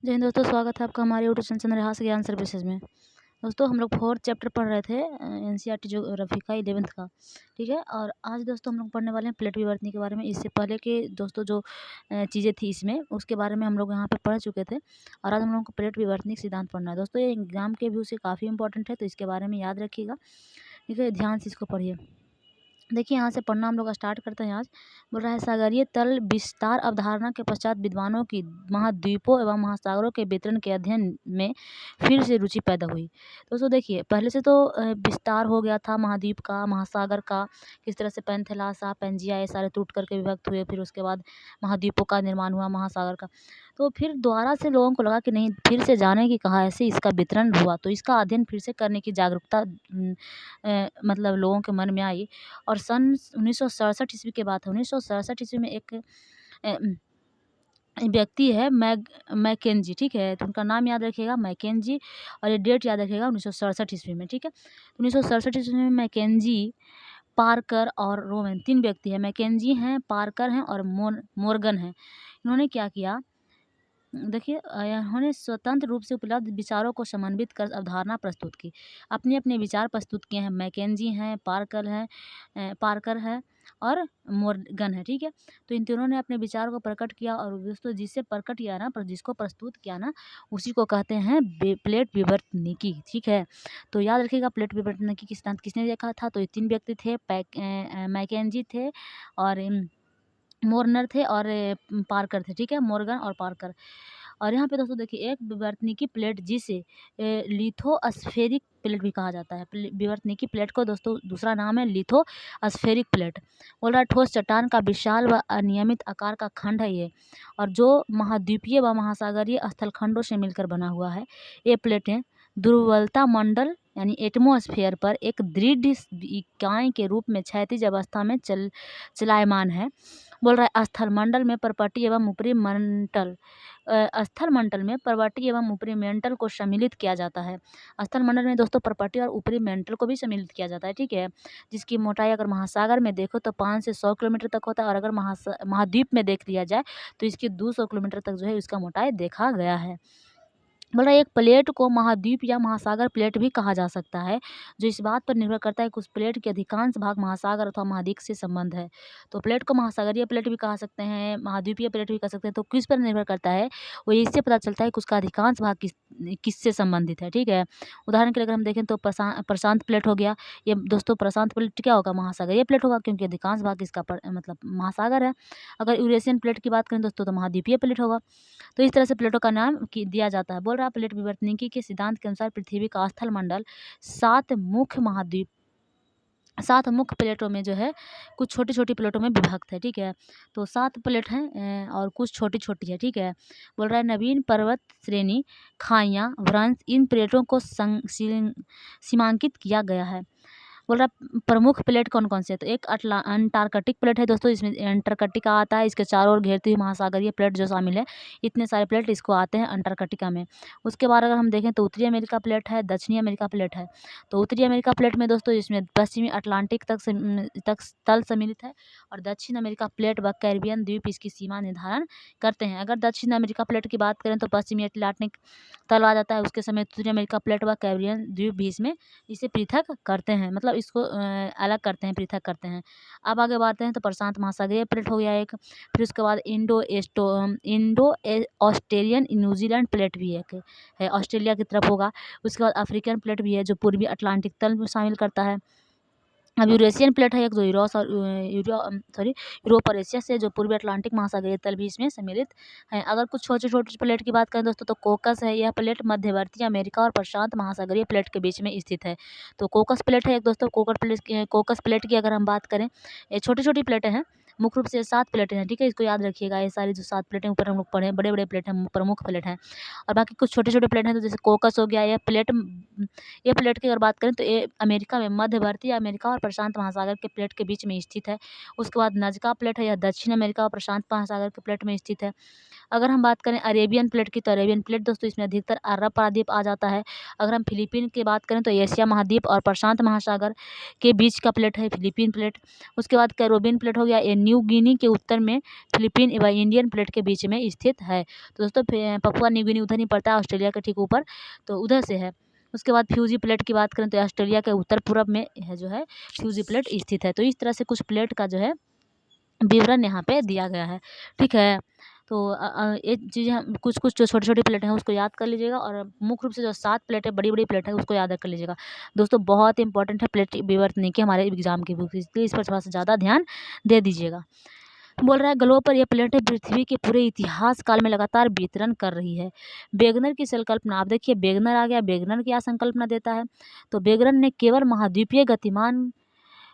जय हिंद दोस्तों, स्वागत है आपका हमारे यूट्यूब चैनल चंद्रहास ज्ञान सर्विसेज में। दोस्तों हम लोग 4th चैप्टर पढ़ रहे थे एनसीईआरटी ज्योग्राफी का 11th का, ठीक है। और आज दोस्तों हम लोग पढ़ने वाले हैं प्लेट विवर्तनी के बारे में। इससे पहले के दोस्तों जो चीज़ें थी इसमें, उसके बारे में हम लोग यहाँ पे पढ़ चुके थे। और आज हम लोगों को प्लेट विवर्तनी सिद्धांत पढ़ना है दोस्तों। ये एग्जाम के व्यू से काफ़ी इंपॉर्टेंट है, तो इसके बारे में याद रखिएगा, ठीक है। ध्यान से इसको पढ़िए। देखिए यहाँ से पढ़ना हम लोग स्टार्ट करते हैं। आज बोल रहा है, सागरीय तल विस्तार अवधारणा के पश्चात विद्वानों की महाद्वीपों एवं महासागरों के वितरण के अध्ययन में फिर से रुचि पैदा हुई। दोस्तों देखिए, पहले से तो विस्तार हो गया था महाद्वीप का, महासागर का, किस तरह से पैंथेलासा, पेंजिया ये सारे टूट करके विभक्त हुए। फिर उसके बाद महाद्वीपों का निर्माण हुआ, महासागर का। तो फिर दोबारा से लोगों को लगा कि नहीं, फिर से जाने की कहाँ ऐसे इसका वितरण हुआ, तो इसका अध्ययन फिर से करने की जागरूकता मतलब लोगों के मन में आई। और सन 1967 ईस्वी के बात है। 1967 ईस्वी में एक व्यक्ति है मैकेंजी, ठीक है। तो उनका नाम याद रखिएगा, मैकेंजी, और ये डेट याद रखिएगा 1967 ईस्वी में, ठीक है। 1967 ईस्वी में मैकेंजी, पार्कर और रोमन 3 व्यक्ति हैं। मैकेंजी हैं, पार्कर हैं और मोर्गन हैं। इन्होंने क्या किया, देखिए उन्होंने स्वतंत्र रूप से उपलब्ध विचारों को समन्वित कर अवधारणा प्रस्तुत की। अपने अपने विचार प्रस्तुत किए हैं। मैकेंजी हैं, पार्कर है और मोर्गन है, ठीक है। तो इन तीनों ने अपने विचार को प्रकट किया, और दोस्तों जिससे प्रकट किया ना, जिसको प्रस्तुत किया ना, उसी को कहते हैं प्लेट विवर्तनिकी, ठीक है। तो याद रखिएगा, प्लेट विवर्तनिकी की सिद्धांत किसने देखा था, तो ये 3 व्यक्ति थे, मैकेंजी थे और मोर्नर थे और पार्कर थे, ठीक है। मोर्गन और पार्कर। और यहाँ पे दोस्तों देखिए, एक विवर्तनिकी प्लेट जिसे लिथोस्फेरिक प्लेट भी कहा जाता है। विवर्तनिकी प्लेट को दोस्तों दूसरा नाम है लिथोस्फेरिक प्लेट। बोल रहा है, ठोस चट्टान का विशाल व अनियमित आकार का खंड है ये, और जो महाद्वीपीय व महासागरीय स्थलखंडों से मिलकर बना हुआ है। ये प्लेटें दुर्बलता मंडल यानी एटमोस्फेयर पर एक दृढ़ इकाई के रूप में क्षैतिज अवस्था में चलायमान है। बोल रहा है, स्थल मंडल में पर्वतीय एवं ऊपरी मंडल स्थल मंडल में पर्वतीय एवं ऊपरी मेंटल को सम्मिलित किया जाता है। स्थल मंडल में दोस्तों पर्वतीय और ऊपरी मेंटल को भी सम्मिलित किया जाता है, ठीक है। जिसकी मोटाई अगर महासागर में देखो तो 5 से 100 किलोमीटर तक होता है, और अगर महाद्वीप में देख लिया जाए तो इसकी 200 किलोमीटर तक जो है इसका मोटाई देखा गया है। बोल रहा है, एक प्लेट को महाद्वीप या महासागर प्लेट भी कहा जा सकता है, जो इस बात पर निर्भर करता है कि उस प्लेट के अधिकांश भाग महासागर अथवा महाद्वीप से संबंध है। तो प्लेट को महासागरीय प्लेट भी कहा सकते हैं, महाद्वीपीय प्लेट भी कह सकते हैं। तो किस पर निर्भर करता है, वो इससे पता चलता है कि उसका अधिकांश भाग किससे संबंधित है, ठीक है। उदाहरण के लिए अगर हम देखें तो प्रशांत प्लेट हो गया। ये दोस्तों प्रशांत प्लेट क्या होगा, महासागरीय प्लेट होगा, क्योंकि अधिकांश भाग इसका मतलब महासागर है। अगर यूरेशियन प्लेट की बात करें दोस्तों तो महाद्वीपीय प्लेट होगा। तो इस तरह से प्लेटों का नाम दिया जाता है। बोल रहा है, प्लेट विवर्तनिकी के सिद्धांत के अनुसार पृथ्वी का स्थल मंडल 7 मुख्य प्लेटों में जो है कुछ छोटी छोटी प्लेटों में विभक्त है, ठीक है। तो 7 प्लेट हैं और कुछ छोटी छोटी है, ठीक है। बोल रहा है, नवीन पर्वत श्रेणी, खाइयाँ, भ्रंश, इन प्लेटों को सीमांकित किया गया है। बोल रहा है, प्रमुख प्लेट कौन कौन से है, तो एक अंटार्कटिक प्लेट है दोस्तों, इसमें अंटार्कटिका आता है। इसके चारों ओर घेरती हुई महासागरीय प्लेट जो शामिल है, इतने सारे प्लेट इसको आते हैं अंटार्कटिका में। उसके बाद अगर हम देखें तो उत्तरी अमेरिका प्लेट है, दक्षिणी अमेरिका प्लेट है। तो उत्तरी अमेरिका प्लेट में दोस्तों इसमें पश्चिमी अटलांटिक तक तल सम्मिलित है, और दक्षिण अमेरिका प्लेट व कैरिबियन द्वीप इसकी सीमा निर्धारण करते हैं। अगर दक्षिण अमेरिका प्लेट की बात करें तो पश्चिमी अटलांटिक तल आ जाता है, उसके समय उत्तरी अमेरिका प्लेट व कैरिबियन द्वीप भी इसमें इसे पृथक करते हैं, मतलब इसको अलग करते हैं, पृथक करते हैं। अब आगे बढ़ते हैं तो प्रशांत महासागरीय प्लेट हो गया एक। फिर उसके बाद इंडो ऑस्ट्रेलियन न्यूजीलैंड प्लेट भी एक है, ऑस्ट्रेलिया की तरफ होगा। उसके बाद अफ्रीकन प्लेट भी है, जो पूर्वी अटलांटिक तल में शामिल करता है। अब यूरेशियन प्लेट है एक, जो यूरोप और एशिया से जो पूर्वी अटलांटिक महासागरीय तल भी इसमें सम्मिलित है। अगर कुछ छोटे छोटे प्लेट की बात करें दोस्तों तो कोकस है। यह प्लेट मध्यवर्ती अमेरिका और प्रशांत महासागरीय प्लेट के बीच में स्थित है। तो कोकस प्लेट है एक दोस्तों। कोकस प्लेट की अगर हम बात करें, ये छोटी छोटी प्लेटें हैं, मुख्य रूप से 7 प्लेटें हैं, ठीक है। इसको याद रखिएगा, ये सारी जो 7 प्लेटें ऊपर हम लोग पढ़े, बड़े बड़े प्लेट हैं, प्रमुख प्लेट हैं। और बाकी कुछ छोटे छोटे प्लेट हैं, तो जैसे कोकस हो गया। ये प्लेट की अगर बात करें तो ये अमेरिका में, मध्यवर्ती अमेरिका और प्रशांत महासागर के प्लेट के बीच में स्थित है। उसके बाद नजका प्लेट है, यह दक्षिण अमेरिका और प्रशांत महासागर के प्लेट में स्थित है। अगर हम बात करें अरेबियन प्लेट की, तो अरेबियन प्लेट दोस्तों इसमें अधिकतर अरब प्रायद्वीप आ जाता है। अगर हम फिलीपीन की बात करें तो एशिया महाद्वीप और प्रशांत महासागर के बीच का प्लेट है फिलीपीन प्लेट। उसके बाद कैरोबियन प्लेट हो गया, ये न्यू गिनी के उत्तर में फिलीपीन व इंडियन प्लेट के बीच में स्थित है। तो दोस्तों पपुआ न्यू गिनी उधर नहीं पड़ता है, ऑस्ट्रेलिया के ठीक ऊपर, तो उधर से है। उसके बाद फ्यूजी प्लेट की बात करें तो ऑस्ट्रेलिया के उत्तर पूर्व में है जो है फ्यूजी प्लेट स्थित है। तो इस तरह से कुछ प्लेट का जो है विवरण यहाँ पे दिया गया है, ठीक है। तो ये चीज़ें हम कुछ कुछ जो छोटी छोटी प्लेट हैं उसको याद कर लीजिएगा, और मुख्य रूप से जो 7 प्लेटें बड़ी बड़ी प्लेट है उसको याद कर लीजिएगा। दोस्तों बहुत इंपॉर्टेंट है प्लेट विवर्तनिकी के हमारे एग्जाम की बुक, इसलिए इस पर थोड़ा सा ज़्यादा ध्यान दे दीजिएगा। बोल रहा है ग्लोब पर यह प्लेटें पृथ्वी के पूरे इतिहास काल में लगातार वितरण कर रही है। वेगनर की संकल्पना, आप देखिए वेगनर आ गया, वेगनर क्या संकल्पना देता है, तो वेगनर ने केवल महाद्वीपीय गतिमान,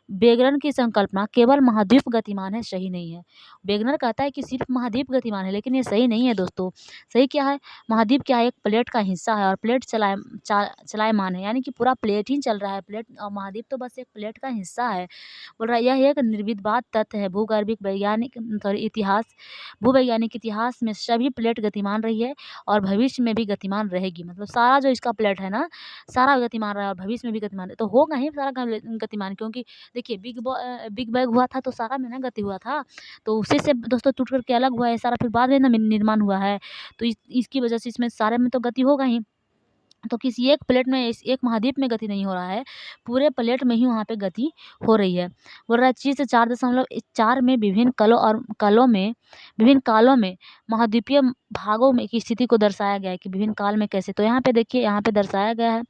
वेगनर की संकल्पना केवल महाद्वीप गतिमान है, सही नहीं है। वेगनर कहता है कि सिर्फ महाद्वीप गतिमान है, लेकिन ये सही नहीं है दोस्तों। सही क्या है, महाद्वीप क्या है, एक प्लेट का हिस्सा है और प्लेट चलायमान है, यानी कि पूरा प्लेट ही चल रहा है, प्लेट और महाद्वीप तो बस एक प्लेट का हिस्सा है। बोल रहा है यह एक निर्विवाद तथ्य है, भूवैज्ञानिक इतिहास में सभी प्लेट गतिमान रही है और भविष्य में भी गतिमान रहेगी। मतलब सारा जो इसका प्लेट है ना, सारा गतिमान रहा है और भविष्य में भी गतिमान है, तो होगा ही सारा गतिमान, क्योंकि देखिए बिग बैंग हुआ था तो सारा में ना गति हुआ था, तो उसी से दोस्तों टूट करके अलग हुआ है सारा, फिर बाद में ना निर्माण हुआ है, तो इसकी वजह से इसमें सारे में तो गति होगा ही। तो किसी एक प्लेट में, इस एक महाद्वीप में गति नहीं हो रहा है, पूरे प्लेट में ही वहाँ पे गति हो रही है। बोल रहा है चीज़ 4.4 में विभिन्न कालों में महाद्वीपीय भागों में की स्थिति को दर्शाया गया है कि विभिन्न काल में कैसे। तो यहाँ पे देखिए, यहाँ पे दर्शाया गया है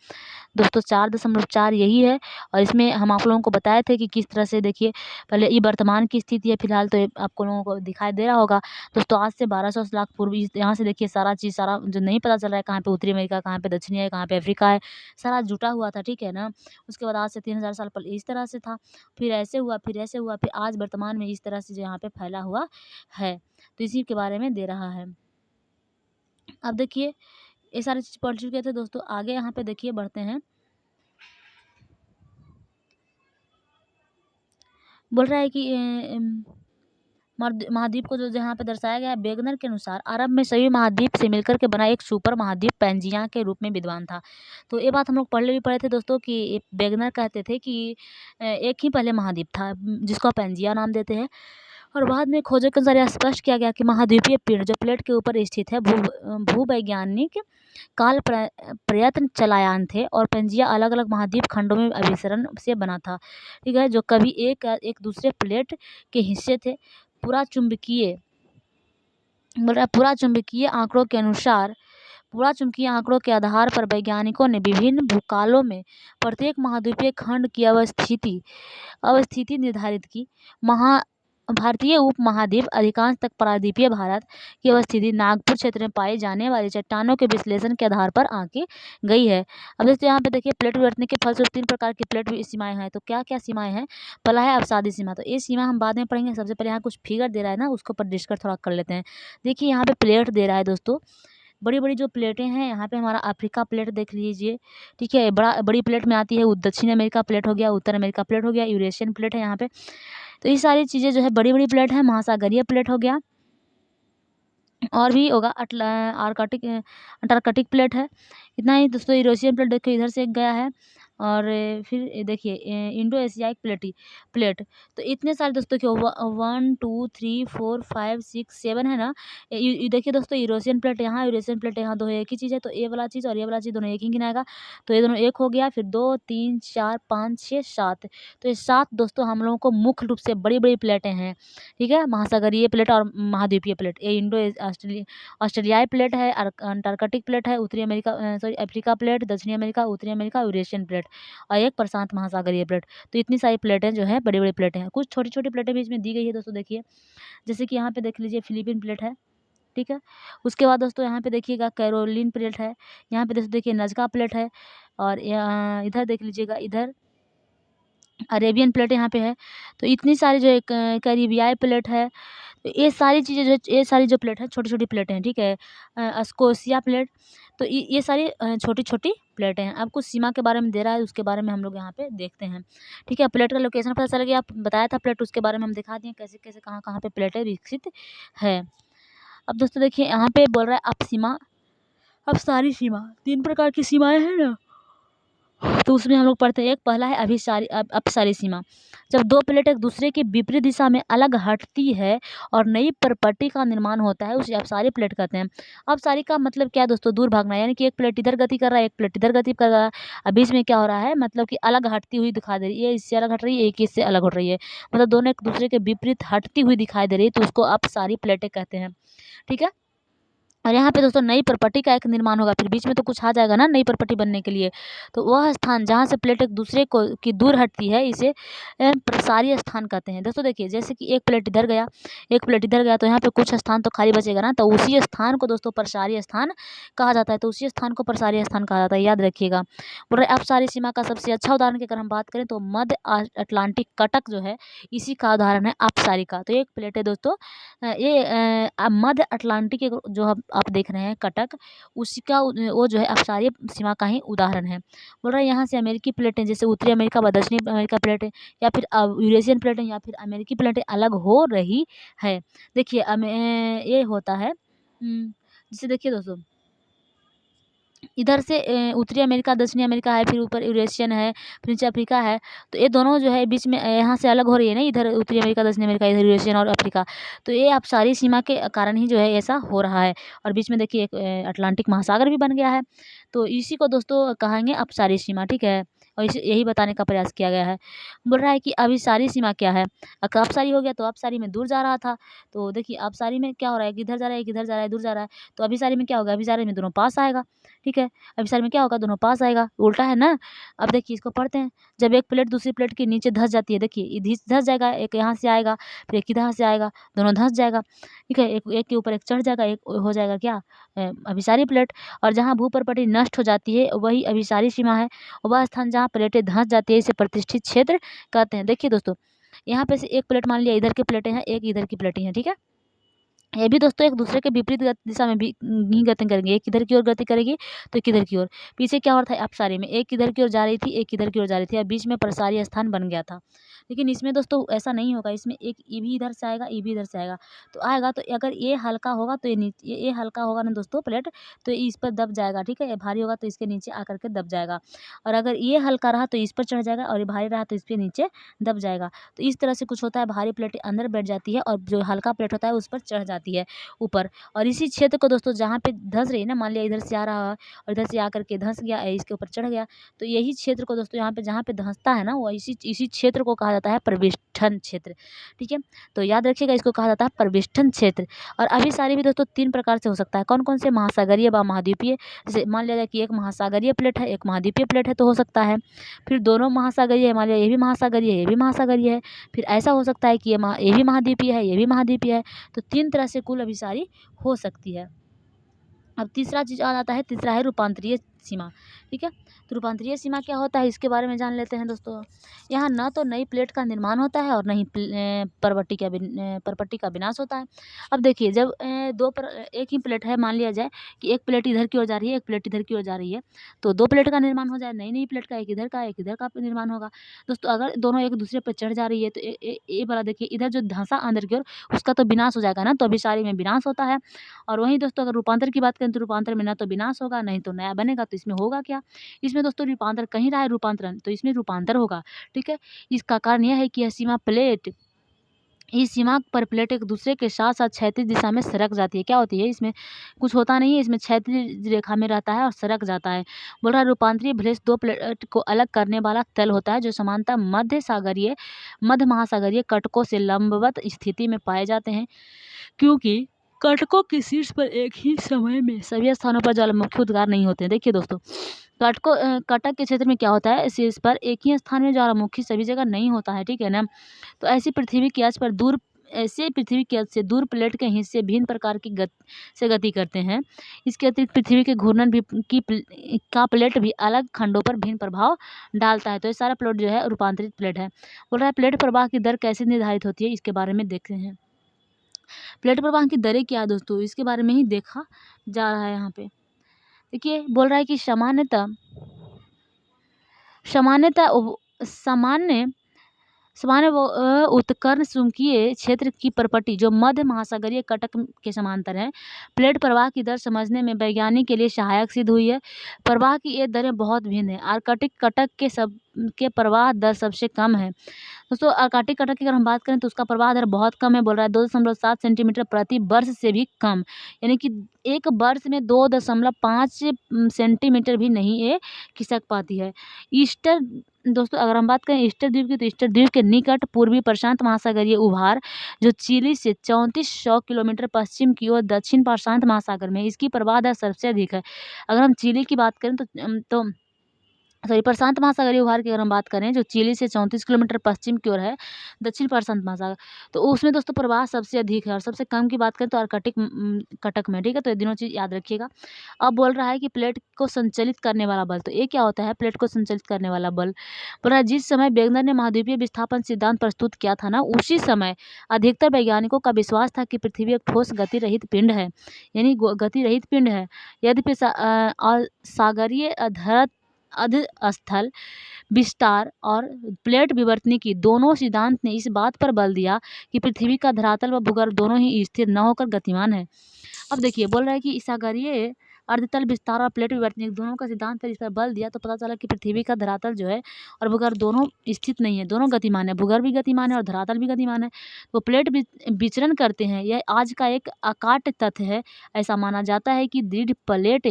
दोस्तों 4.4 यही है, और इसमें हम आप लोगों को बताए थे कि किस तरह से, देखिए पहले ये वर्तमान की स्थिति है फिलहाल, तो ये आपको लोगों को दिखाई दे रहा होगा दोस्तों। आज से 1200 लाख पूर्व यहाँ से देखिए सारा चीज़, सारा जो नहीं पता चल रहा है कहाँ पे उत्तरी अमेरिका, कहाँ पे दक्षिणी है, कहाँ पे अफ्रीका है, सारा जुटा हुआ था, ठीक है ना। उसके बाद आज से 3000 साल पहले इस तरह से था, फिर ऐसे हुआ, फिर ऐसे हुआ, फिर आज वर्तमान में इस तरह से जो यहाँ पे फैला हुआ है, तो इसी के बारे में दे रहा है। अब देखिए ये सारी चीज़ पढ़ चुके थे दोस्तों, आगे यहाँ पे देखिए बढ़ते हैं। बोल रहा है कि महाद्वीप को जो यहाँ पे दर्शाया गया है, वेगनर के अनुसार अरब में सभी महाद्वीप से मिलकर के बना एक सुपर महाद्वीप पैंजिया के रूप में विद्वान था। तो ये बात हम लोग पढ़ थे दोस्तों कि वेगनर कहते थे कि एक ही पहले महाद्वीप था जिसको पैंजिया नाम देते हैं, और बाद में खोजों के अनुसार यह स्पष्ट किया गया कि महाद्वीपीय पिंड जो प्लेट के ऊपर स्थित है भूवैज्ञानिक काल प्रयत्न चलायान थे, और पेंजिया अलग अलग महाद्वीप खंडों में अभिसरण से बना था, ठीक है, जो कभी एक दूसरे प्लेट के हिस्से थे। पूरा चुंबकीय पूरा चुंबकीय आंकड़ों के आधार पर वैज्ञानिकों ने विभिन्न भूकालों में प्रत्येक महाद्वीपीय खंड की अवस्थिति निर्धारित की। भारतीय उपमहाद्वीप अधिकांश तक प्रायद्वीपीय भारत की अवस्थिति नागपुर क्षेत्र में पाई जाने वाली चट्टानों के विश्लेषण के आधार पर आंकी गई है। अब दोस्तों यहाँ पे देखिए प्लेट विवर्तनिक के फलस्वरूप 3 प्रकार की प्लेट सीमाएं हैं। तो क्या क्या सीमाएं हैं, पहला है अवसादी सीमा, तो ये सीमा हम बाद में पढ़ेंगे। सबसे पहले यहाँ कुछ फिगर दे रहा है ना, उसको पर डिस्कस थोड़ा कर लेते हैं। देखिए यहाँ पे प्लेट दे रहा है दोस्तों, बड़ी बड़ी जो प्लेटें हैं, यहाँ पे हमारा अफ्रीका प्लेट देख लीजिए, ठीक है, बड़ी प्लेट में आती है दक्षिण अमेरिका प्लेट हो गया, उत्तर अमेरिका प्लेट हो गया, यूरेशियन प्लेट है यहाँ पे। तो ये सारी चीज़ें जो है बड़ी बड़ी प्लेट है। महासागरीय प्लेट हो गया, और भी होगा अंटार्कटिक प्लेट है। इतना ही दोस्तों। यूरेशियन प्लेट देखिए इधर से एक गया है, और फिर देखिए इंडो एशियाई प्लेट। तो इतने सारे दोस्तों के 1 2 3 4 5 6 7 है ना। ये देखिए दोस्तों, यूरेशियन प्लेट यहाँ, यूरेशियन प्लेट यहाँ, दो एक ही चीज़ है, तो ये वाला चीज़ और ये वाला चीज़ दोनों एक ही गिनाएगा, तो ये दोनों एक हो गया। फिर 2 3 4 5 6 7, तो ये 7 दोस्तों हम लोगों को मुख्य रूप से बड़ी बड़ी प्लेटें हैं, ठीक है। महासागरीय प्लेट और महाद्वीपीय प्लेट, ये ऑस्ट्रेलियाई प्लेट है, अंटार्कटिक प्लेट है, उत्तरी अमेरिका अफ्रीका प्लेट, दक्षिणी अमेरिका, उत्तरी अमेरिका, यूरेशियन प्लेट, और एक प्रशांत महासागरीय प्लेट। तो इतनी सारी प्लेटें जो है बड़ी बड़ी प्लेटें हैं। कुछ छोटी छोटी प्लेटें भी इसमें दी गई है दोस्तों, देखिए जैसे कि यहाँ पे देख लीजिए फिलीपीन प्लेट है, ठीक है। उसके बाद दोस्तों यहाँ पे देखिएगा कैरोलिन प्लेट है, यहाँ पे दोस्तों देखिए नजका प्लेट है, और इधर देख लीजिएगा, इधर अरेबियन प्लेट यहाँ पे है। तो इतनी सारी जो एक कैरिबियाई प्लेट है। तो ये सारी चीज़ें जो, ये सारी जो प्लेट है छोटी छोटी प्लेटें हैं, ठीक है। स्कोशिया प्लेट, तो ये सारी छोटी छोटी प्लेटें हैं। अब कुछ सीमा के बारे में दे रहा है, उसके बारे में हम लोग यहाँ पे देखते हैं, ठीक है। प्लेट का लोकेशन पता चल गया, आप बताया था प्लेट, उसके बारे में हम दिखा दिए कैसे कैसे कहाँ कहाँ पे प्लेटें विकसित है। अब दोस्तों देखिए यहाँ पे बोल रहा है अब सारी सीमा, 3 प्रकार की सीमाएँ हैं ना, तो उसमें हम लोग पढ़ते हैं, एक पहला है अपसारी सीमा। जब दो प्लेट एक दूसरे के विपरीत दिशा में अलग हटती है और नई प्रपट्टी का निर्माण होता है, उसे अपसारी प्लेट कहते हैं। अपसारी का मतलब क्या है दोस्तों? दूर भागना, यानी कि एक प्लेट इधर गति कर रहा है, एक प्लेट इधर गति कर रहा है, अब बीच में क्या हो रहा है, मतलब कि अलग हटती हुई दिखाई दे रही है, ये इससे अलग हट रही है, एक इससे अलग हट रही है, मतलब दोनों एक दूसरे के विपरीत हटती हुई दिखाई दे रही है, तो उसको अपसारी प्लेटें कहते हैं। ठीक है। और यहाँ पे दोस्तों नई प्रॉपर्टी का एक निर्माण होगा, फिर बीच में तो कुछ आ जाएगा ना नई प्रॉपर्टी बनने के लिए, तो वह स्थान जहाँ से प्लेट एक दूसरे को की दूर हटती है, इसे प्रसारी स्थान कहते हैं। दोस्तों देखिए, जैसे कि एक प्लेट इधर गया, एक प्लेट इधर गया, तो यहाँ पे कुछ स्थान तो खाली बचेगा ना, तो उसी स्थान को दोस्तों प्रसारी स्थान कहा जाता है, तो उसी स्थान को प्रसारी स्थान कहा जाता है, याद रखिएगा। बोल रहे अपसारी सीमा का सबसे अच्छा उदाहरण की अगर हम बात करें तो मध्य अटलांटिक कटक जो है, इसी का उदाहरण है अपसारी का। तो एक प्लेट है दोस्तों, ये मध्य अटलांटिक के जो आप देख रहे हैं कटक, उसी का वो जो है अपसारी सीमा का ही उदाहरण है। बोल रहा है यहाँ से अमेरिकी प्लेटें, जैसे उत्तरी अमेरिका व दक्षिणी अमेरिका प्लेटें, या फिर यूरेशियन प्लेटें, या फिर अमेरिकी प्लेटें अलग हो रही है। देखिए ये होता है, जैसे देखिए दोस्तों, इधर से उत्तरी अमेरिका दक्षिणी अमेरिका है, फिर ऊपर यूरेशियन है, फिर नीचे अफ्रीका है, तो ये दोनों जो है बीच में यहाँ से अलग हो रही है ना, इधर उत्तरी अमेरिका दक्षिणी अमेरिका, इधर यूरेशियन और अफ्रीका, तो ये अपसारी सीमा के कारण ही जो है ऐसा हो रहा है। और बीच में देखिए एक अटलांटिक महासागर भी बन गया है, तो इसी को दोस्तों कहेंगे अपसारी सीमा। ठीक है, और इसे यही बताने का प्रयास किया गया है। बोल रहा है कि अभिसारी सीमा क्या है? अपसारी हो गया तो अपसारी में दूर जा रहा था, तो देखिए अपसारी में क्या हो रहा है, इधर जा रहा है, एक इधर जा रहा है, दूर जा रहा है, तो अभिसारी में क्या होगा, अभिसारी में दोनों पास आएगा। ठीक है, अभिसारी में क्या होगा, दोनों पास आएगा, उल्टा है ना। अब देखिए इसको पढ़ते हैं, जब एक प्लेट दूसरी प्लेट के नीचे धंस जाती है, देखिए ये धंस जाएगा, एक यहाँ से आएगा, फिर एक इधर से आएगा, दोनों धंस जाएगा। ठीक है, एक के ऊपर एक चढ़ जाएगा, एक हो जाएगा क्या, अभिसारी प्लेट। और जहाँ भूप्रपट्टी नष्ट हो जाती है वही अभिसारी सीमा है। वह स्थान जहाँ प्लेटें धंस जाती है इसे प्रतिष्ठित क्षेत्र कहते हैं। देखिए दोस्तों, यहाँ पे से एक प्लेट मान लिया इधर की प्लेटें हैं, एक इधर की प्लेटें हैं। ठीक है, ये भी दोस्तों एक दूसरे के विपरीत दिशा में भी ही गति करेंगे, एक इधर की ओर गति करेगी तो एक इधर की ओर। पीछे क्या हो रहा था, अपसारी में एक इधर की ओर जा रही थी, एक इधर की ओर जा रही थी, और बीच में प्रसारी स्थान बन गया था। लेकिन इसमें दोस्तों ऐसा नहीं होगा, इसमें एक ई भी इधर से आएगा, ई भी इधर से आएगा, तो आएगा तो अगर ये हल्का होगा तो ये नीचे, ये हल्का होगा ना दोस्तों प्लेट, तो ये इस पर दब जाएगा। ठीक है, ये भारी होगा तो इसके नीचे आकर के दब जाएगा, और अगर ये हल्का रहा तो इस पर चढ़ जाएगा, और ये भारी रहा तो इस पर नीचे दब जाएगा। तो इस तरह से कुछ होता है, भारी प्लेट अंदर बैठ जाती है और जो हल्का प्लेट होता है उस पर चढ़ जाती है ऊपर। और इसी क्षेत्र को दोस्तों जहाँ पे धंस रही है ना, मान लिया इधर से आ रहा है और इधर से आकर के धंस गया, इसके ऊपर चढ़ गया, तो यही क्षेत्र को दोस्तों यहाँ पे जहाँ पे धंसता है ना, वो इसी क्षेत्र को कहा जाता है प्रविष्ठन क्षेत्र। ठीक है, तो याद रखिएगा, इसको कहा जाता है प्रविष्ठन क्षेत्र। और अभिसारी भी दोस्तों 3 प्रकार से हो सकता है। कौन कौन से? महासागरीय व महाद्वीपीय। जैसे मान लिया जाए कि एक महासागरीय प्लेट है, एक महाद्वीपीय प्लेट है, तो हो सकता है। फिर दोनों महासागरीय है, मान लिया ये भी महासागरीय है, ये भी महासागरीय है, फिर ऐसा हो सकता है कि ये भी महाद्वीपीय है, ये भी महाद्वीपीय है। तो 3 तरह से कुल अभिसारी हो सकती है। अब तीसरा चीज़ आ जाता है, तीसरा है रूपांतरीय सीमा। ठीक है, तो रूपांतरीय सीमा क्या होता है इसके बारे में जान लेते हैं दोस्तों। यहाँ न तो नई प्लेट का निर्माण होता है और न ही परपट्टी का विनाश होता है। अब देखिए, जब एक ही प्लेट है, मान लिया जाए कि एक प्लेट इधर की ओर जा रही है, एक प्लेट इधर की ओर जा रही है, तो 2 प्लेट का निर्माण हो जाए, नई नई प्लेट का, एक इधर का एक इधर का निर्माण होगा। दोस्तों अगर दोनों एक दूसरे पर चढ़ जा रही है तो ये वाला देखिए, इधर जो धंसा अंदर की ओर, उसका तो विनाश हो जाएगा ना, तो अभिसारी में विनाश होता है। और वहीं दोस्तों अगर रूपांतर की बात करें तो रूपांतर में ना तो विनाश होगा, नहीं तो नया बनेगा, तो इसमें होगा क्या? इसमें दोस्तों रूपांतर कहीं रहा है, रूपांतरण, तो इसमें रूपांतर होगा। ठीक है, इसका कारण यह है कि यह सीमा प्लेट, इस सीमा पर प्लेट एक दूसरे के साथ साथ क्षैतिज दिशा में सरक जाती है। क्या होती है इसमें? कुछ होता नहीं है, इसमें क्षैतिज रेखा में रहता है और सरक जाता है। बोल रहा है रूपांतरीय भ्रेश 2 प्लेट को अलग करने वाला तल होता है जो समानतः मध्य महासागरीय कटकों से लंबवत स्थिति में पाए जाते हैं, क्योंकि कटकों के शीर्ष पर एक ही समय में सभी स्थानों पर ज्वालामुखी उद्गार नहीं होते हैं। देखिए दोस्तों, कटक के क्षेत्र में क्या होता है, शीर्ष पर एक ही स्थान में ज्वालामुखी सभी जगह नहीं होता है। ठीक है ना, तो ऐसी पृथ्वी की अक्ष पर दूर ऐसे पृथ्वी की अक्ष से दूर प्लेट के हिस्से भिन्न प्रकार की गति करते हैं। इसके अतिरिक्त पृथ्वी के घूर्णन भी का प्लेट भी अलग खंडों पर भिन्न प्रभाव डालता है। तो ये सारा प्लेट जो है रूपांतरित प्लेट है। बोल रहा है प्लेट प्रवाह की दर कैसे निर्धारित होती है, इसके बारे में देखते हैं। प्लेट प्रवाह की दरें क्या है दोस्तों, इसके बारे में ही देखा जा रहा है यहाँ पे। देखिए, बोल रहा है कि सामान्य सामान्य उत्कर्ण चुंबकीय क्षेत्र की प्रॉपर्टी जो मध्य महासागरीय कटक के समांतर है, प्लेट प्रवाह की दर समझने में वैज्ञानिक के लिए सहायक सिद्ध हुई है। प्रवाह की ये दरें बहुत भिन्न है। आर्कटिक कटक के प्रवाह दर सबसे कम है। दोस्तों आर्कटिक कटक की अगर हम बात करें तो उसका प्रवाह दर बहुत कम है, बोल रहा है 2.7 सेंटीमीटर प्रति वर्ष से भी कम, यानी कि एक वर्ष में 2.5 सेंटीमीटर भी नहीं ये खिसक पाती है। ईस्टर दोस्तों अगर हम बात करें ईस्टर द्वीप की, तो ईस्टर द्वीप के निकट पूर्वी प्रशांत महासागरीय उभार जो चिली से 3400 किलोमीटर पश्चिम की ओर दक्षिण प्रशांत महासागर में, इसकी प्रवाह दर सबसे अधिक है। अगर हम चिली की बात करें तो सॉरी प्रशांत महासागरीय उभार की अगर हम बात करें जो चिली से 34 किलोमीटर पश्चिम की ओर है, दक्षिण प्रशांत महासागर, तो उसमें दोस्तों प्रवाह सबसे अधिक है। और सबसे कम की बात करें तो आर्कटिक कटक में, ठीक है। तो ये दोनों चीज़ याद रखिएगा। अब बोल रहा है कि प्लेट को संचालित करने वाला बल, तो ये क्या होता है प्लेट को संचालित करने वाला बल। बोल रहा है जिस समय वेगनर ने महाद्वीपीय विस्थापन सिद्धांत प्रस्तुत किया था ना, उसी समय अधिकतर वैज्ञानिकों का विश्वास था कि पृथ्वी एक ठोस गति रहित पिंड है, यानी गति रहित पिंड है। यद्यपि सागरीय अधस्थल विस्तार और प्लेट विवर्तनिकी दोनों सिद्धांत ने इस बात पर बल दिया कि पृथ्वी का धरातल व भूगर्भ दोनों ही स्थिर न होकर गतिमान है। अब देखिए बोल रहा है कि सागरीय अर्धतल विस्तार और प्लेट विवर्तनिक दोनों का सिद्धांत पर इस पर बल दिया, तो पता चला कि पृथ्वी का धरातल जो है और भूगर्भ दोनों स्थित नहीं है, दोनों गतिमान है, भूगर्भ भी गतिमान है और धरातल भी गतिमान है। तो प्लेट विचरण करते हैं, यह आज का एक अकाट्य तथ्य है। ऐसा माना जाता है कि दृढ़ प्लेट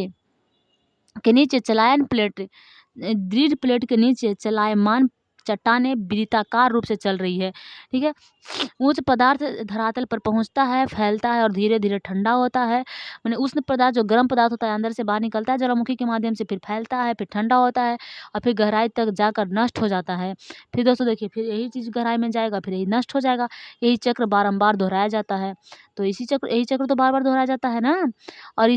के नीचे चलायमान चट्टानें वृत्ताकार रूप से चल रही है, ठीक है। उच्च पदार्थ धरातल पर पहुंचता है, फैलता है और धीरे धीरे ठंडा होता है। मैंने उष्ण पदार्थ जो गर्म पदार्थ होता है अंदर से बाहर निकलता है ज्वालामुखी के माध्यम से, फिर फैलता है, फिर ठंडा होता है और फिर गहराई तक जाकर नष्ट हो जाता है। फिर दोस्तों देखिए फिर यही चीज़ गहराई में जाएगा, फिर यही नष्ट हो जाएगा। यही चक्र बारंबार दोहराया जाता है। तो यही चक्र तो बार बार दोहराया जाता है ना। और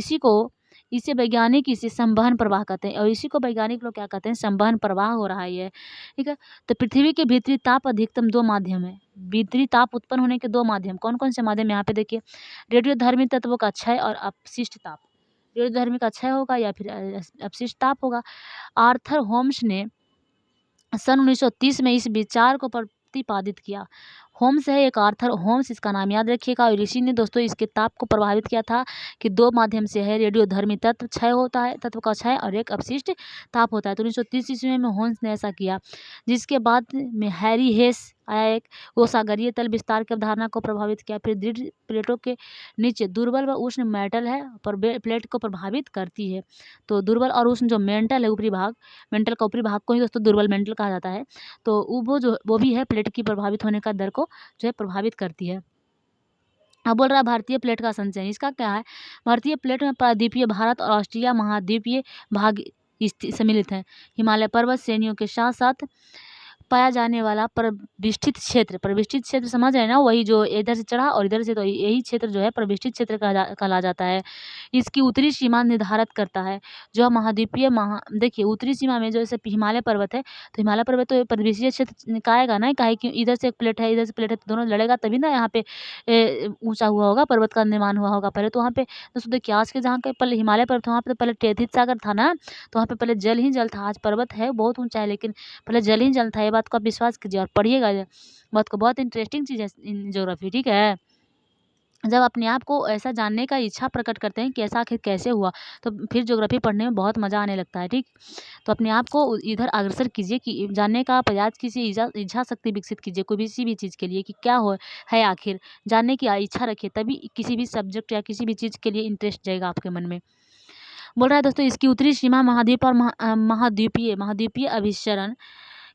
इसे वैज्ञानिक इसे संवहन प्रवाह कहते हैं, और इसी को वैज्ञानिक लोग क्या कहते हैं, संवहन प्रवाह हो रहा है ये, ठीक है। तो पृथ्वी के भीतरी ताप अधिकतम 2 माध्यम है। भीतरी ताप उत्पन्न होने के 2 माध्यम कौन कौन से माध्यम यहाँ पे देखिए, रेडियोधर्मी तत्वों का क्षय और अपशिष्ट ताप। रेडियोधर्मी का क्षय होगा या फिर अपशिष्ट ताप होगा। आर्थर होम्स ने सन 1930 में इस विचार को प्रतिपादित किया। होम्स है एक, आर्थर होम्स इसका नाम याद रखिएगा। और इसी ने दोस्तों इसके ताप को प्रभावित किया था कि 2 माध्यम से है, रेडियोधर्मी तत्व क्षय होता है, तत्व का क्षय, और एक अपशिष्ट ताप होता है। तो 1930 ईस्वी में होम्स ने ऐसा किया, जिसके बाद में हैरी हेस आया एक, वो सागरीय तल विस्तार की अवधारणा को प्रभावित किया। फिर दृढ़ प्लेटों के नीचे दुर्बल व उष्ण मेटल है पर प्लेट को प्रभावित करती है। तो दुर्बल और उष्ण जो मेंटल है ऊपरी भाग, मेंटल का ऊपरी भाग को ही दोस्तों दुर्बल मेंटल कहा जाता है। तो वो भी है प्लेट की प्रभावित होने का दर को जो है प्रभावित करती है। अब बोल रहा है भारतीय प्लेट का संचयन, इसका क्या है। भारतीय प्लेट में प्रायद्वीपीय भारत और ऑस्ट्रेलिया महाद्वीपीय भाग सम्मिलित हैं। हिमालय पर्वत श्रेणियों के साथ साथ पाया जाने वाला परिवेष्टित क्षेत्र समझ रहे हैं ना, वही जो इधर से चढ़ा और इधर से, तो यही क्षेत्र जो है परिवेष्टित क्षेत्र कहला जाता है। इसकी उत्तरी सीमा निर्धारित करता है जो महाद्वीपीय देखिए उत्तरी सीमा में जो जैसे हिमालय पर्वत है, तो हिमालय पर्वत तो परिवेशीय क्षेत्र निकायेगा ना, काहे कि इधर से एक प्लेट है इधर से प्लेट है, तो दोनों लड़ेगा तभी ना यहाँ पे ऊंचा हुआ होगा, पर्वत का निर्माण हुआ होगा पहले। तो वहाँ पे दोस्तों देखिए आज के जहाँ के पहले हिमालय पर्वत, वहाँ पे तो पहले टेथित सागर था ना, तो वहाँ पे पहले जल ही जल था। आज पर्वत है बहुत ऊंचा है, लेकिन पहले जल ही जल था। ये बात को आप विश्वास कीजिए और पढ़िएगा, बात को बहुत इंटरेस्टिंग चीज़ है इन ज्योग्राफी, ठीक है। जब अपने आप को ऐसा जानने का इच्छा प्रकट करते हैं कि ऐसा आखिर कैसे हुआ, तो फिर ज्योग्राफी पढ़ने में बहुत मज़ा आने लगता है, ठीक। तो अपने आप को इधर अग्रसर कीजिए कि जानने का प्रयास कीजिए, इच्छा शक्ति विकसित कीजिए कोई भी किसी भी चीज़ के लिए कि क्या हो है आखिर, जानने की इच्छा रखिए, तभी किसी भी सब्जेक्ट या किसी भी चीज़ के लिए इंटरेस्ट जाएगा आपके मन में। बोल रहा है दोस्तों इसकी उत्तरी सीमा महाद्वीप और महाद्वीपीय अभिसरण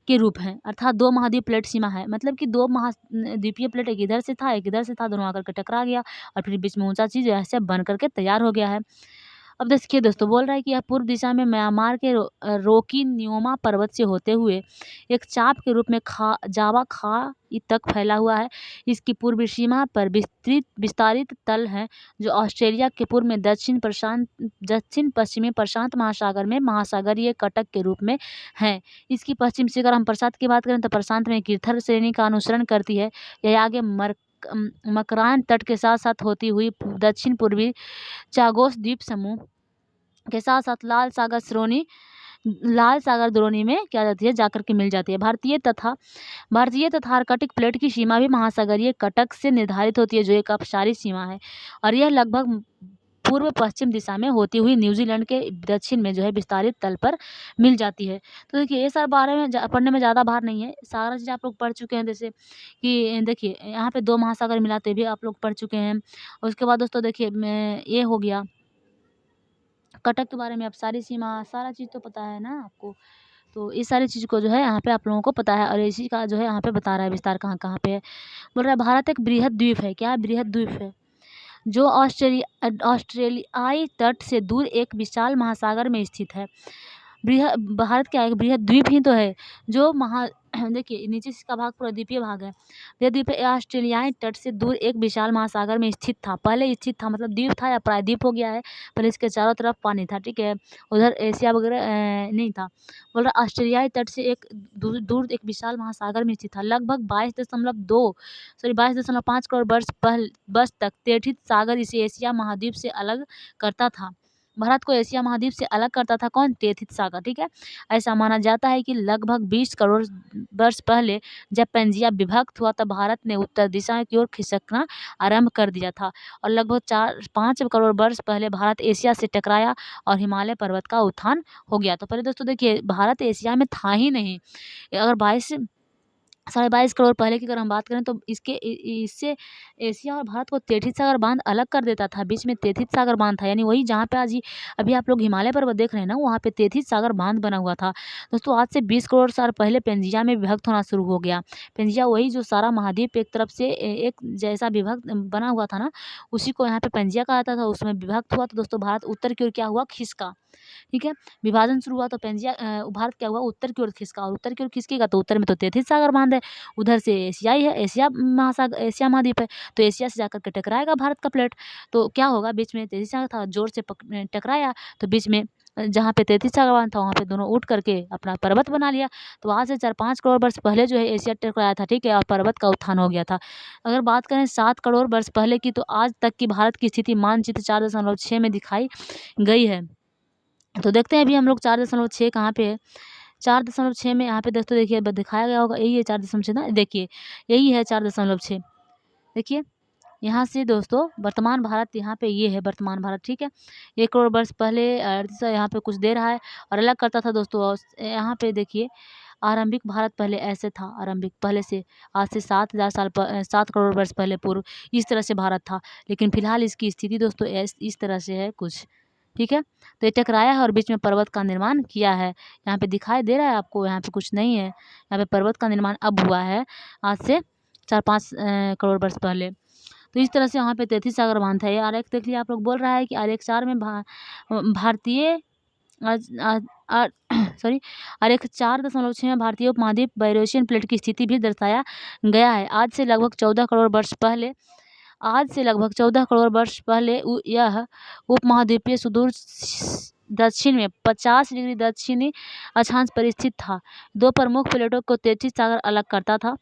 के रूप हैं, अर्थात 2 महाद्वीप प्लेट सीमा है। मतलब कि 2 महाद्वीपीय प्लेट, एक इधर से था एक इधर से था, दोनों आकर के टकरा गया और फिर बीच में ऊंचा चीज़ ऐसे बन करके तैयार हो गया है। अब देखिए दोस्तों बोल रहा है कि यह पूर्व दिशा में म्यांमार के रोकी न्योमा पर्वत से होते हुए एक चाप के रूप में जावा खाई तक फैला हुआ है। इसकी पूर्वी सीमा पर विस्तारित तल हैं जो ऑस्ट्रेलिया के पूर्व में दक्षिण पश्चिमी प्रशांत महासागर में महासागरीय कटक के रूप में हैं। इसकी पश्चिम से अगर हम प्रशांत की बात करें तो प्रशांत में कीर्थर श्रेणी का अनुसरण करती है। यह आगे मकरान तट के साथ साथ होती हुई दक्षिण पूर्वी चागोस द्वीप समूह के साथ साथ लाल सागर श्रोणी लाल सागर द्रोणी में क्या जाती है, जाकर के मिल जाती है। भारतीय तथा आर्कटिक प्लेट की सीमा भी महासागरीय कटक से निर्धारित होती है, जो एक अपसारी सीमा है, और यह लगभग पूर्व पश्चिम दिशा में होती हुई न्यूजीलैंड के दक्षिण में जो है विस्तारित तल पर मिल जाती है। तो देखिए ये सब बारे में पढ़ने में ज़्यादा भार नहीं है, सारा चीज़ आप लोग पढ़ चुके हैं। जैसे कि देखिए यहाँ पे 2 महासागर मिलाते भी आप लोग पढ़ चुके हैं। उसके बाद दोस्तों देखिए ये हो गया कटक के बारे में, अब सारी सीमा सारा चीज़ तो पता है ना आपको। तो इस सारी चीज़ को जो है यहाँ पे आप लोगों को पता है, और इसी का जो है यहाँ पे बता रहा है विस्तार कहाँ-कहाँ पे है। बोल रहा है भारत एक बृहद द्वीप है, क्या है, बृहद द्वीप है, जो ऑस्ट्रेलियाई तट से दूर एक विशाल महासागर में स्थित है। भारत क्या है, एक बृहद द्वीप ही तो है, जो देखिए नीचे से इसका भाग पूरा द्वीपीय भाग है। बृहद द्वीप ऑस्ट्रेलियाई तट से दूर एक विशाल महासागर में स्थित था। पहले स्थित था मतलब द्वीप था या प्रायद्वीप हो गया है, पहले इसके चारों तरफ पानी था, ठीक है, उधर एशिया वगैरह नहीं था। बोल रहा ऑस्ट्रेलियाई तट से एक दूर एक विशाल महासागर में स्थित था। लगभग 22.5 करोड़ वर्ष तक तैथित सागर इसे एशिया महाद्वीप से अलग करता था। भारत को एशिया महाद्वीप से अलग करता था कौन, तैथित सागर, ठीक है। ऐसा माना जाता है कि लगभग 20 करोड़ वर्ष पहले जब पंजिया विभक्त हुआ तब भारत ने उत्तर दिशा की ओर खिसकना आरंभ कर दिया था, और लगभग 4-5 करोड़ वर्ष पहले भारत एशिया से टकराया और हिमालय पर्वत का उत्थान हो गया। तो पहले दोस्तों देखिए भारत एशिया में था ही नहीं। अगर 22 करोड़ पहले की अगर हम बात करें तो इससे एशिया और भारत को तैथित सागर बांध अलग कर देता था। बीच में तैथित सागर बांध था, यानी वही जहाँ पे आज अभी आप लोग हिमालय पर्वत देख रहे हैं ना, वहाँ पे तैथित सागर बांध बना हुआ था। दोस्तों आज से 20 करोड़ साल पहले पेंजिया में विभक्त होना शुरू हो गया। पेंजिया वही जो सारा महाद्वीप एक तरफ से एक जैसा विभक्त बना हुआ था ना, उसी को यहाँ पे पेंजिया कहा जाता था। उसमें विभक्त हुआ तो दोस्तों भारत उत्तर की ओर क्या हुआ, खिसका, ठीक है। विभाजन शुरू हुआ तो भारत क्या हुआ, उत्तर की ओर खिसका, और उत्तर की ओर खिसकेगा तो उत्तर में तो तैथित सागर बांध है, उधर से एशियाई है, एशिया महाद्वीप है, तो एशिया से जाकर के टकराएगा भारत का प्लेट। तो क्या होगा, बीच में तैथित सागर था, जोर से टकराया तो बीच में जहाँ पे तैथित सागर बांध था वहाँ पे दोनों उठ करके अपना पर्वत बना लिया। तो आज से 4-5 करोड़ वर्ष पहले जो है एशिया टकराया था, ठीक है, और पर्वत का उत्थान हो गया था। अगर बात करें 7 करोड़ वर्ष पहले की, तो आज तक की भारत की स्थिति मानचित्र 4.6 में दिखाई गई है। तो देखते हैं अभी हम लोग 4.6 कहाँ पे है। 4.6 में यहाँ पे दोस्तों देखिए दिखाया गया होगा, यही है 4.6 ना, देखिए यही है 4.6। देखिए यहाँ से दोस्तों वर्तमान भारत, यहाँ पे ये है वर्तमान भारत, ठीक है। 1 करोड़ वर्ष पहले यहाँ पे कुछ दे रहा है और अलग करता था दोस्तों। और यहाँ पे देखिए आरंभिक भारत पहले ऐसे था, आरंभिक पहले से आज से 7 करोड़ वर्ष पहले पूर्व इस तरह से भारत था। लेकिन फिलहाल इसकी स्थिति दोस्तों इस तरह से है कुछ, ठीक है। तो ये टकराया है और बीच में पर्वत का निर्माण किया है। यहाँ पे दिखाई दे रहा है आपको, यहाँ पे कुछ नहीं है, यहाँ पे पर्वत का निर्माण अब हुआ है आज से 4-5 करोड़ वर्ष पहले। तो इस तरह से वहाँ पे तैथित सागर बांध है। ये आरेख देख लिया आप लोग, बोल रहा है कि आरेख 4 में भारतीय सॉरी आरेख 4.6 में भारतीय उपमहाद्वीप बैरोशियन प्लेट की स्थिति भी दर्शाया गया है। आज से लगभग 14 करोड़ वर्ष पहले यह उपमहाद्वीपीय सुदूर दक्षिण में 50 डिग्री दक्षिणी अक्षांश पर स्थित था। 2 प्रमुख प्लेटों को तैथित सागर अलग करता था,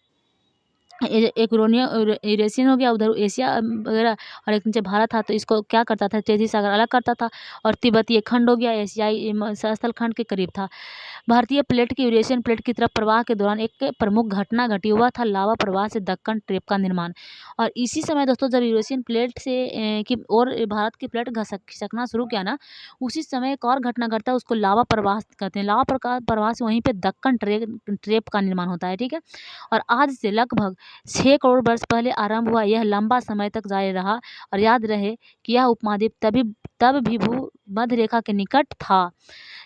एक यूरेशियन हो गया उधर एशिया वगैरह, और एक नीचे भारत था, तो इसको क्या करता था, तैथित सागर अलग करता था। और तिब्बतीय खंड हो गया, एशियाई स्थल खंड के करीब था। भारतीय प्लेट की यूरेशियन प्लेट की तरफ प्रवाह के दौरान एक प्रमुख घटना घटी, हुआ था लावा प्रवाह से दक्कन ट्रेप का निर्माण। और इसी समय दोस्तों जब यूरेशियन प्लेट से की और भारत की प्लेट खिसकना शुरू किया ना, उसी समय एक और घटना घटता है, उसको लावा प्रवाह कहते हैं। लावा प्रवाह से वहीं पे दक्कन ट्रेप का निर्माण होता है, ठीक है। और आज से लगभग 6 करोड़ वर्ष पहले आरंभ हुआ यह लंबा समय तक जारी रहा। और याद रहे कि यह उपमहाद्वीप तब भी भूमध्य रेखा के निकट था,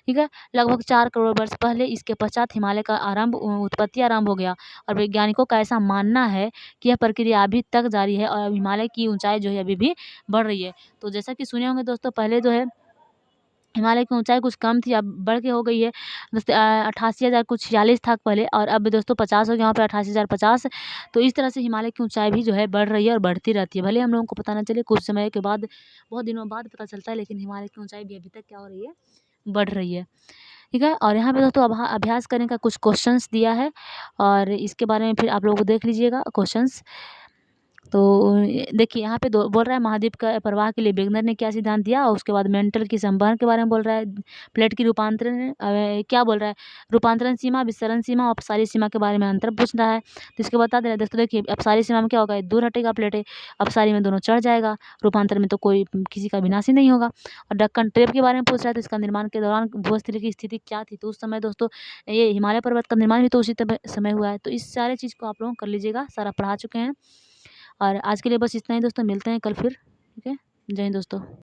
ठीक है। लगभग 4 करोड़ वर्ष पहले इसके पश्चात हिमालय का उत्पत्ति आरंभ हो गया। और वैज्ञानिकों का ऐसा मानना है कि यह प्रक्रिया अभी तक जारी है और हिमालय की ऊंचाई जो है अभी भी बढ़ रही है। तो जैसा कि सुने होंगे दोस्तों, पहले जो है हिमालय की ऊंचाई कुछ कम थी, अब बढ़ के हो गई है। 88,000 कुछ 46 था पहले, और अब दोस्तों 50 हो गया, वहाँ पे 88,050। तो इस तरह से हिमालय की ऊंचाई भी जो है बढ़ रही है और बढ़ती रहती है। भले हम लोगों को पता ना चले, कुछ समय के बाद, बहुत दिनों बाद पता चलता है, लेकिन हिमालय की ऊंचाई भी अभी तक क्या हो रही है, बढ़ रही है, ठीक है। और यहाँ पे दोस्तों अभ्यास करने का कुछ क्वेश्चंस दिया है, और इसके बारे में फिर आप लोग देख लीजिएगा क्वेश्चंस। तो देखिए यहाँ पे बोल रहा है महाद्वीप का प्रवाह के लिए वेगनर ने क्या सिद्धांत दिया, और उसके बाद मेंटल की संवहन के बारे में बोल रहा है। प्लेट की रूपांतरण क्या बोल रहा है, रूपांतरण सीमा, विसरण सीमा और अपसारी सीमा के बारे में अंतर पूछ रहा है। तो इसके बता दे रहे हैं दोस्तों। देखिए अपसारी सीमा में क्या होगा, दूर हटेगा प्लेट, अपसारी में दोनों चढ़ जाएगा, रूपांतर में तो कोई किसी का विनाश ही नहीं होगा। और डक्कन ट्रेप के बारे में पूछ रहा है, तो इसका निर्माण के दौरान भूस्थिति की स्थिति क्या थी। तो उस समय दोस्तों ये हिमालय पर्वत का निर्माण भी तो उसी समय हुआ है। तो इस सारे चीज़ को आप लोग कर लीजिएगा, सारा पढ़ा चुके हैं। और आज के लिए बस इतना ही दोस्तों, मिलते हैं कल फिर। ठीक है, जय हिंद दोस्तों।